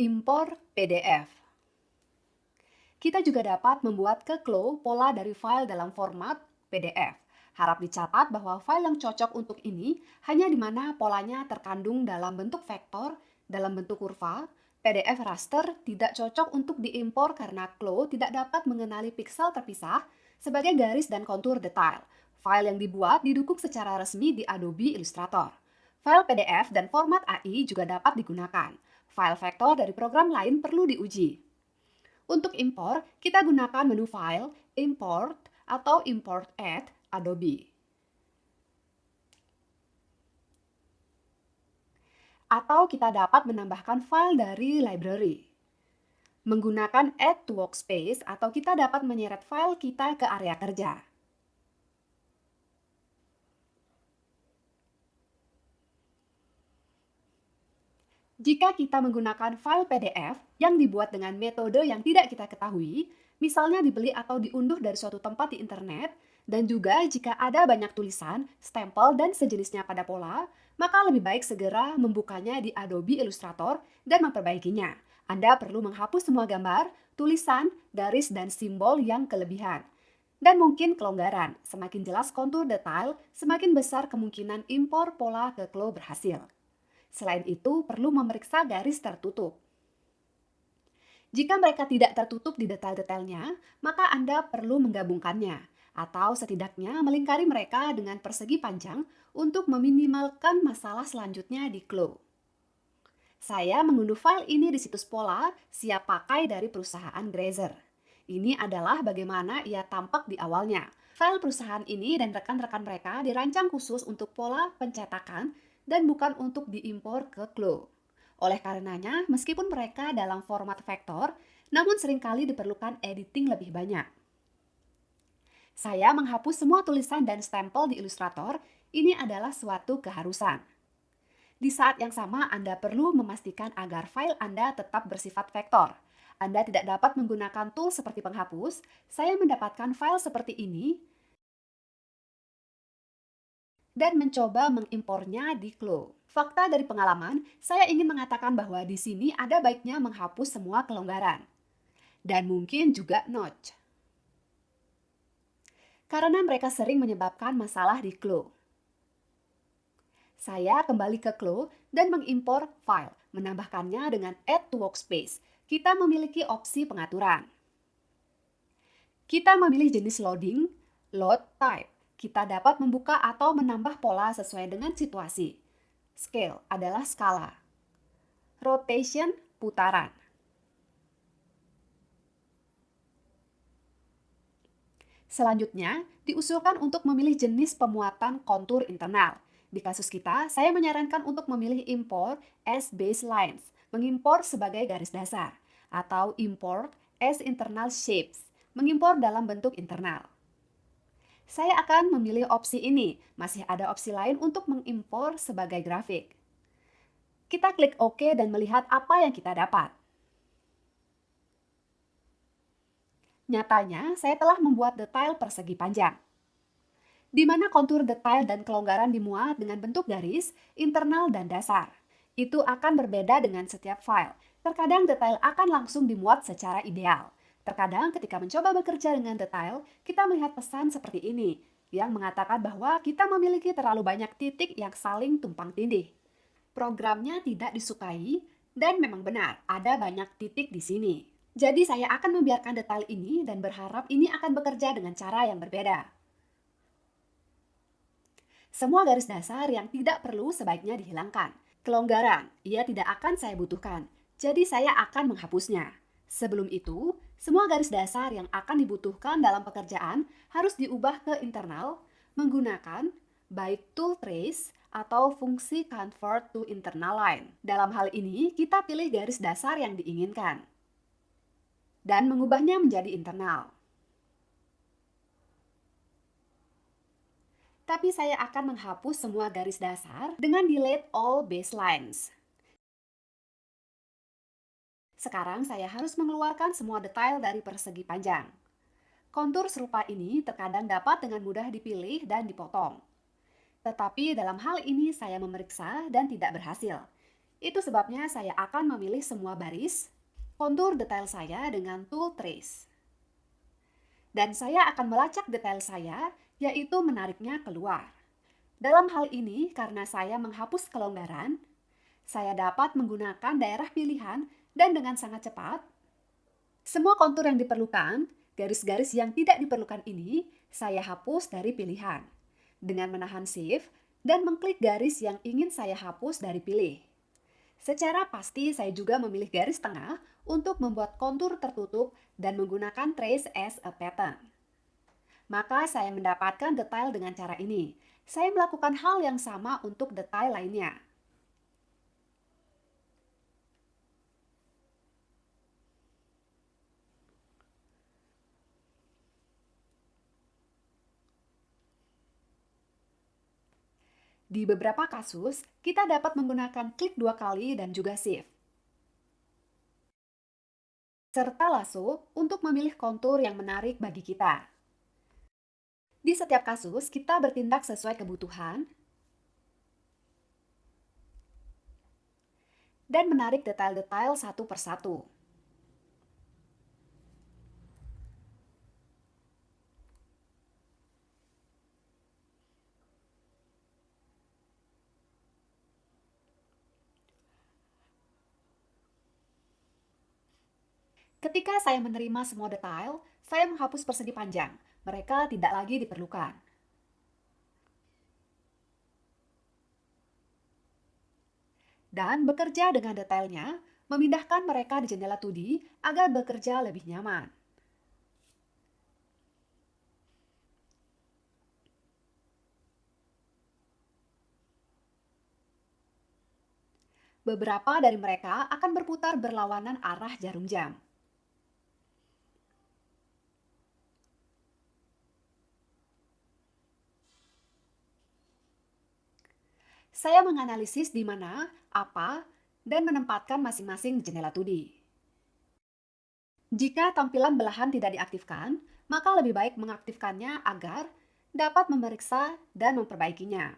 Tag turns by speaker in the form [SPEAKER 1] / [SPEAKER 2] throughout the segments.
[SPEAKER 1] Impor PDF. Kita juga dapat membuat keklo pola dari file dalam format PDF. Harap dicatat bahwa file yang cocok untuk ini hanya di mana polanya terkandung dalam bentuk vektor, dalam bentuk kurva. PDF raster tidak cocok untuk diimpor karena klo tidak dapat mengenali piksel terpisah sebagai garis dan kontur detail. File yang dibuat didukung secara resmi di Adobe Illustrator. File PDF dan format AI juga dapat digunakan. File vektor dari program lain perlu diuji. Untuk impor, kita gunakan menu File, Import, atau Import at Adobe. Atau kita dapat menambahkan file dari library. Menggunakan Add to Workspace atau kita dapat menyeret file kita ke area kerja. Jika kita menggunakan file PDF yang dibuat dengan metode yang tidak kita ketahui, misalnya dibeli atau diunduh dari suatu tempat di internet, dan juga jika ada banyak tulisan, stempel, dan sejenisnya pada pola, maka lebih baik segera membukanya di Adobe Illustrator dan memperbaikinya. Anda perlu menghapus semua gambar, tulisan, garis, dan simbol yang kelebihan. Dan mungkin kelonggaran, semakin jelas kontur detail, semakin besar kemungkinan impor pola ke klo berhasil. Selain itu, perlu memeriksa garis tertutup. Jika mereka tidak tertutup di detail-detailnya, maka Anda perlu menggabungkannya, atau setidaknya melingkari mereka dengan persegi panjang untuk meminimalkan masalah selanjutnya di klo. Saya mengunduh file ini di situs pola siap pakai dari perusahaan Grazer. Ini adalah bagaimana ia tampak di awalnya. File perusahaan ini dan rekan-rekan mereka dirancang khusus untuk pola pencetakan dan bukan untuk diimpor ke klo. Oleh karenanya, meskipun mereka dalam format vektor, namun seringkali diperlukan editing lebih banyak. Saya menghapus semua tulisan dan stempel di Illustrator, ini adalah suatu keharusan. Di saat yang sama, Anda perlu memastikan agar file Anda tetap bersifat vektor. Anda tidak dapat menggunakan tool seperti penghapus. Saya mendapatkan file seperti ini dan mencoba mengimpornya di klo. Fakta dari pengalaman, saya ingin mengatakan bahwa di sini ada baiknya menghapus semua kelonggaran. Dan mungkin juga notch. Karena mereka sering menyebabkan masalah di klo. Saya kembali ke klo dan mengimpor file, menambahkannya dengan Add to Workspace. Kita memiliki opsi pengaturan. Kita memilih jenis loading, load type. Kita dapat membuka atau menambah pola sesuai dengan situasi. Scale adalah skala. Rotation, putaran. Selanjutnya, diusulkan untuk memilih jenis pemuatan kontur internal. Di kasus kita, saya menyarankan untuk memilih import as baselines, mengimpor sebagai garis dasar, atau import as internal shapes, mengimpor dalam bentuk internal. Saya akan memilih opsi ini. Masih ada opsi lain untuk mengimpor sebagai grafik. Kita klik OK dan melihat apa yang kita dapat. Nyatanya, saya telah membuat detail persegi panjang, di mana kontur detail dan kelonggaran dimuat dengan bentuk garis, internal, dan dasar. Itu akan berbeda dengan setiap file. Terkadang detail akan langsung dimuat secara ideal. Terkadang ketika mencoba bekerja dengan detail, kita melihat pesan seperti ini, yang mengatakan bahwa kita memiliki terlalu banyak titik yang saling tumpang tindih. Programnya tidak disukai, dan memang benar, ada banyak titik di sini. Jadi saya akan membiarkan detail ini dan berharap ini akan bekerja dengan cara yang berbeda. Semua garis dasar yang tidak perlu sebaiknya dihilangkan. Kelonggaran, ia tidak akan saya butuhkan, jadi saya akan menghapusnya. Sebelum itu, semua garis dasar yang akan dibutuhkan dalam pekerjaan harus diubah ke internal menggunakan baik tool trace atau fungsi convert to internal line. Dalam hal ini, kita pilih garis dasar yang diinginkan dan mengubahnya menjadi internal. Tapi saya akan menghapus semua garis dasar dengan delete all baselines. Sekarang saya harus mengeluarkan semua detail dari persegi panjang. Kontur serupa ini terkadang dapat dengan mudah dipilih dan dipotong. Tetapi dalam hal ini saya memeriksa dan tidak berhasil. Itu sebabnya saya akan memilih semua baris, kontur detail saya dengan tool trace. Dan saya akan melacak detail saya, yaitu menariknya keluar. Dalam hal ini, karena saya menghapus kelonggaran, saya dapat menggunakan daerah pilihan dan dengan sangat cepat, semua kontur yang diperlukan, garis-garis yang tidak diperlukan ini, saya hapus dari pilihan. Dengan menahan Shift dan mengklik garis yang ingin saya hapus dari pilih. Secara pasti saya juga memilih garis tengah untuk membuat kontur tertutup dan menggunakan Trace as a Pattern. Maka saya mendapatkan detail dengan cara ini. Saya melakukan hal yang sama untuk detail lainnya. Di beberapa kasus, kita dapat menggunakan klik 2 kali dan juga Shift. Serta lasso untuk memilih kontur yang menarik bagi kita. Di setiap kasus, kita bertindak sesuai kebutuhan dan menarik detail-detail satu persatu. Ketika saya menerima semua detail, saya menghapus persegi panjang. Mereka tidak lagi diperlukan. Dan bekerja dengan detailnya, memindahkan mereka di jendela 2D agar bekerja lebih nyaman. Beberapa dari mereka akan berputar berlawanan arah jarum jam. Saya menganalisis di mana, apa, dan menempatkan masing-masing jendela 2D. Jika tampilan belahan tidak diaktifkan, maka lebih baik mengaktifkannya agar dapat memeriksa dan memperbaikinya.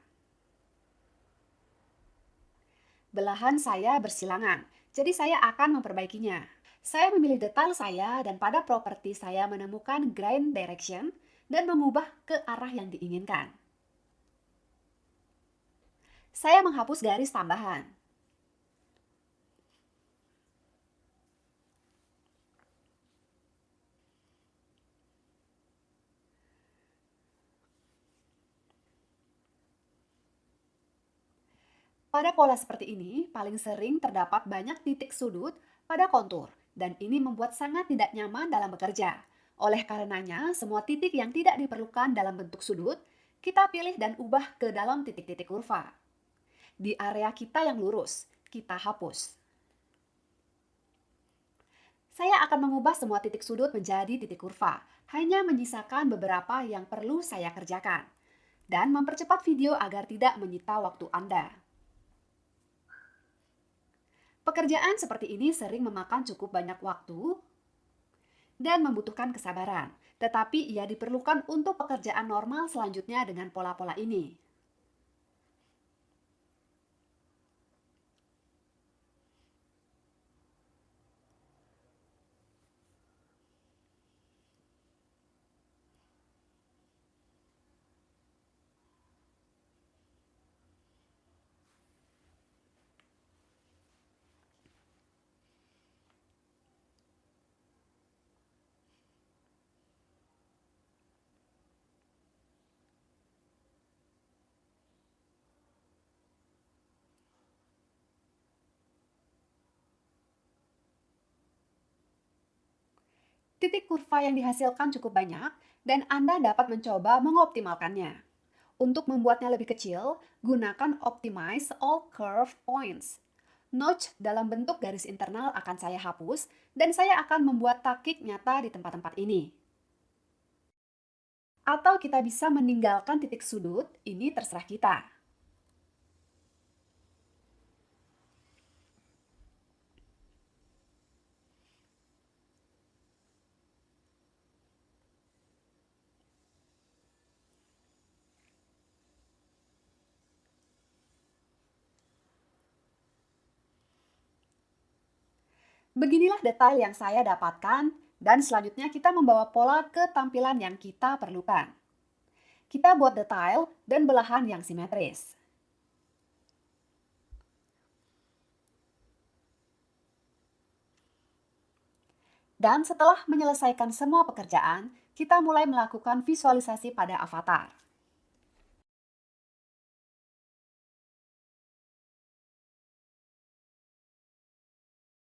[SPEAKER 1] Belahan saya bersilangan, jadi saya akan memperbaikinya. Saya memilih detail saya dan pada properti saya menemukan grind direction dan mengubah ke arah yang diinginkan. Saya menghapus garis tambahan. Pada pola seperti ini, paling sering terdapat banyak titik sudut pada kontur, dan ini membuat sangat tidak nyaman dalam bekerja. Oleh karenanya, semua titik yang tidak diperlukan dalam bentuk sudut, kita pilih dan ubah ke dalam titik-titik kurva. Di area kita yang lurus, kita hapus. Saya akan mengubah semua titik sudut menjadi titik kurva, hanya menyisakan beberapa yang perlu saya kerjakan, dan mempercepat video agar tidak menyita waktu Anda. Pekerjaan seperti ini sering memakan cukup banyak waktu dan membutuhkan kesabaran, tetapi ia diperlukan untuk pekerjaan normal selanjutnya dengan pola-pola ini. Titik kurva yang dihasilkan cukup banyak, dan Anda dapat mencoba mengoptimalkannya. Untuk membuatnya lebih kecil, gunakan Optimize All Curve Points. Notch dalam bentuk garis internal akan saya hapus, dan saya akan membuat takik nyata di tempat-tempat ini. Atau kita bisa meninggalkan titik sudut, ini terserah kita. Beginilah detail yang saya dapatkan, dan selanjutnya kita membawa pola ke tampilan yang kita perlukan. Kita buat detail dan belahan yang simetris. Dan setelah menyelesaikan semua pekerjaan, kita mulai melakukan visualisasi pada avatar.